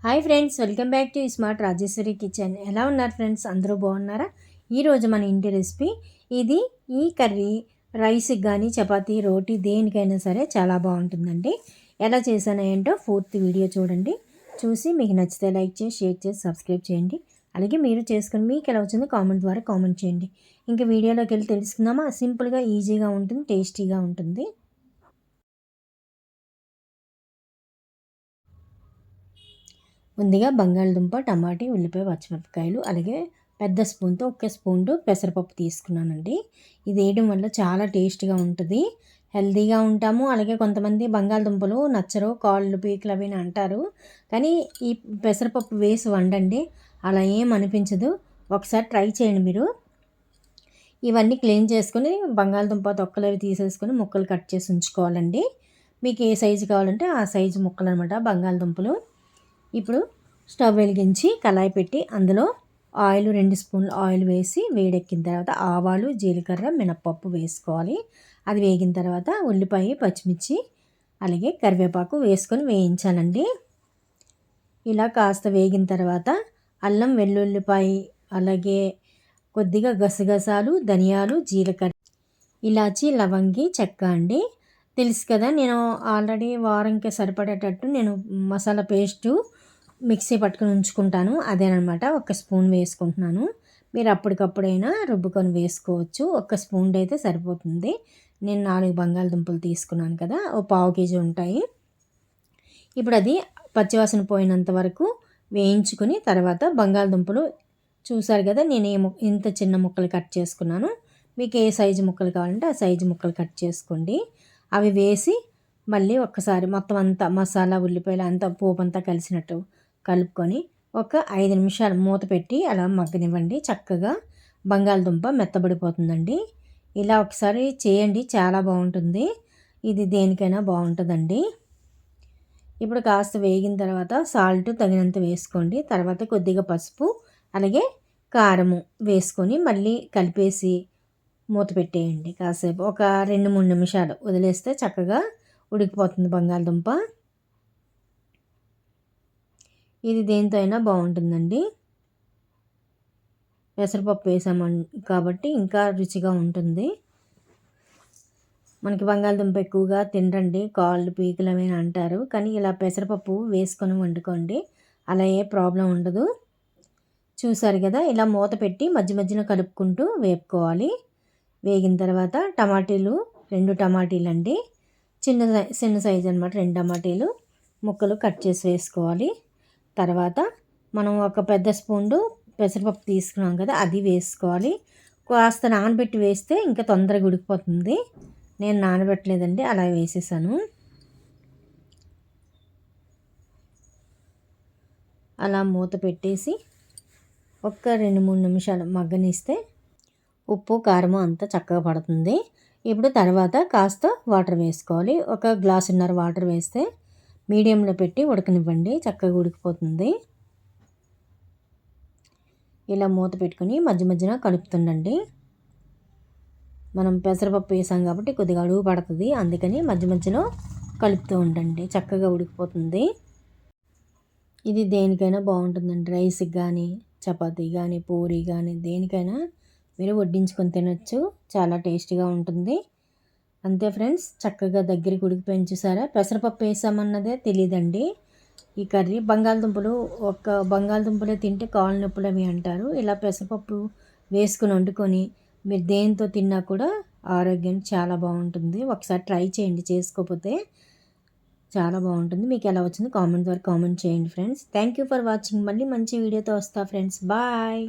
Hi friends, welcome back to smart Rajeshwari kitchen. ఎలా ఉన్నారు friends? అందరూ బాగున్నారా? ఈరోజు మన ఇంటి రెసిపీ ఇది. ఈ కర్రీ రైస్కి కానీ చపాతీ, రోటీ దేనికైనా సరే చాలా బాగుంటుందండి. ఎలా చేశానో ఏంటో పూర్తి వీడియో చూడండి. చూసి మీకు నచ్చితే లైక్ చేసి, షేర్ చేసి, సబ్స్క్రైబ్ చేయండి. అలాగే మీరు చేసుకుని మీకు ఎలా వచ్చిందో కామెంట్ ద్వారా కామెంట్ చేయండి. ఇంకా వీడియోలోకి వెళ్ళి తెలుసుకుందామా? సింపుల్గా, ఈజీగా ఉంటుంది, టేస్టీగా ఉంటుంది. ముందుగా బంగాళదుంప, టమాటీ, ఉల్లిపాయ, పచ్చిమిరపకాయలు, అలాగే పెద్ద స్పూన్తో ఒక స్పూన్ పెసరపప్పు తీసుకున్నానండి. ఇది వేయడం వల్ల చాలా టేస్ట్గా ఉంటుంది, హెల్తీగా ఉంటాము. అలాగే కొంతమంది బంగాళదుంపలు నచ్చరు, కాళ్ళు పీకులు అవి అంటారు. కానీ ఈ పెసరపప్పు వేసి వండండి, అలా ఏం అనిపించదు. ఒకసారి ట్రై చేయండి మీరు. ఇవన్నీ క్లీన్ చేసుకొని బంగాళదుంప తొక్కలు అవి తీసేసుకొని ముక్కలు కట్ చేసి ఉంచుకోవాలండి. మీకు ఏ సైజు కావాలంటే ఆ సైజు ముక్కలు అనమాట బంగాళదుంపలు. ఇప్పుడు స్టవ్ వెలిగించి కళాయి పెట్టి అందులో ఆయిల్ 2 స్పూన్లు ఆయిల్ వేసి వేడెక్కిన తర్వాత ఆవాలు, జీలకర్ర, మినప్పప్పు వేసుకోవాలి. అది వేగిన తర్వాత ఉల్లిపాయ, పచ్చిమిర్చి, అలాగే కరివేపాకు వేసుకొని వేయించాలండి. ఇలా కాస్త వేగిన తర్వాత అల్లం వెల్లుల్లిపాయ, అలాగే కొద్దిగా గసగసాలు, ధనియాలు, జీలకర్ర, ఇలాచి, లవంగి, చెక్క అండి. తెలుసు కదా, నేను ఆల్రెడీ వారంకి సరిపడేటట్టు నేను మసాలా పేస్టు మిక్సీ పట్టుకొని ఉంచుకుంటాను. అదేనమాట, ఒక స్పూన్ వేసుకుంటున్నాను. మీరు అప్పటికప్పుడైనా రుబ్బుకొని వేసుకోవచ్చు. ఒక స్పూన్ అయితే సరిపోతుంది. నేను 4 బంగాళదుంపలు తీసుకున్నాను కదా, ఓ పావు కేజీ ఉంటాయి. ఇప్పుడు అది పచ్చివాసన పోయినంత వరకు వేయించుకుని తర్వాత బంగాళదుంపలు చూసారు కదా, నేను ఇంత చిన్న ముక్కలు కట్ చేసుకున్నాను. మీకు ఏ సైజు ముక్కలు కావాలంటే ఆ సైజు ముక్కలు కట్ చేసుకోండి. అవి వేసి మళ్ళీ ఒక్కసారి మొత్తం అంతా మసాలా, ఉల్లిపాయలు అంతా పోపు అంతా కలిసినట్టు కలుపుకొని ఒక 5 నిమిషాలు మూత పెట్టి అలా మగ్గనివ్వండి. చక్కగా బంగాళదుంప మెత్తబడిపోతుందండి. ఇలా ఒకసారి చేయండి, చాలా బాగుంటుంది. ఇది దేనికైనా బాగుంటుందండి. ఇప్పుడు కాస్త వేగిన తర్వాత సాల్ట్ తగినంత వేసుకోండి. తర్వాత కొద్దిగా పసుపు, అలాగే కారము వేసుకొని మళ్ళీ కలిపేసి మూత పెట్టేయండి. కాసేపు ఒక 2-3 నిమిషాలు వదిలేస్తే చక్కగా ఉడికిపోతుంది బంగాళదుంప. ఇది దేంతో అయినా బాగుంటుందండి. పెసరపప్పు వేసామని కాబట్టి ఇంకా రుచిగా ఉంటుంది. మనకి బంగాళదుంప ఎక్కువగా తినరండి, కాళ్ళు పీకులు అవి అంటారు. కానీ ఇలా పెసరపప్పు వేసుకొని వండుకోండి, అలా ఏ ప్రాబ్లం ఉండదు. చూసారు కదా, ఇలా మూత పెట్టి మధ్య మధ్యలో కలుపుకుంటూ వేపుకోవాలి. వేగిన తర్వాత టమాటీలు, 2 టమాటీలు అండి, చిన్న సైజు అనమాట, 2 టమాటీలు ముక్కలు కట్ చేసి వేసుకోవాలి. తర్వాత మనం ఒక పెద్ద స్పూన్ పెసరపప్పు తీసుకున్నాం కదా, అది వేసుకోవాలి. కాస్త నానబెట్టి వేస్తే ఇంకా తొందరగా ఉడికిపోతుంది. నేను నానబెట్టలేదండి, అలా వేసేసాను. అలా మూత పెట్టేసి ఒక్క 2-3 నిమిషాలు మగ్గనిస్తే ఉప్పు, కారము అంతా చక్కగా పడుతుంది. ఇప్పుడు తర్వాత కాస్త వాటర్ వేసుకోవాలి. ఒక గ్లాసున్నర వాటర్ వేస్తే మీడియంలో పెట్టి ఉడకనివ్వండి, చక్కగా ఉడికిపోతుంది. ఇలా మూత పెట్టుకుని మధ్య మధ్యన కలుపుతుండండి. మనం పెసరపప్పు వేసాం కాబట్టి కొద్దిగా అడుగు పడుతుంది, అందుకని మధ్య మధ్యలో కలుపుతూ ఉండండి, చక్కగా ఉడికిపోతుంది. ఇది దేనికైనా బాగుంటుందండి. రైస్కి కానీ, చపాతీ కానీ, పూరి కానీ దేనికైనా మీరు వడ్డించుకొని తినొచ్చు, చాలా టేస్టీగా ఉంటుంది. అంతే ఫ్రెండ్స్, చక్కగా దగ్గరికి ఉడికిపోయింది. చూసారా, పెసరపప్పు వేసామన్నదే తెలియదండి. ఈ కర్రీ బంగాళదుంపలే తింటే కాళ్ళ నొప్పులు అవి అంటారు. ఇలా పెసరపప్పు వేసుకుని వండుకొని మీరు దేంతో తిన్నా కూడా ఆరోగ్యానికి చాలా బాగుంటుంది. ఒకసారి ట్రై చేయండి, చేసుకోకపోతే. చాలా బాగుంటుంది. మీకు ఎలా వచ్చిందో కామెంట్ ద్వారా కామెంట్ చేయండి friends. Thank you for watching. మళ్ళీ మంచి వీడియోతో వస్తా ఫ్రెండ్స్. బాయ్.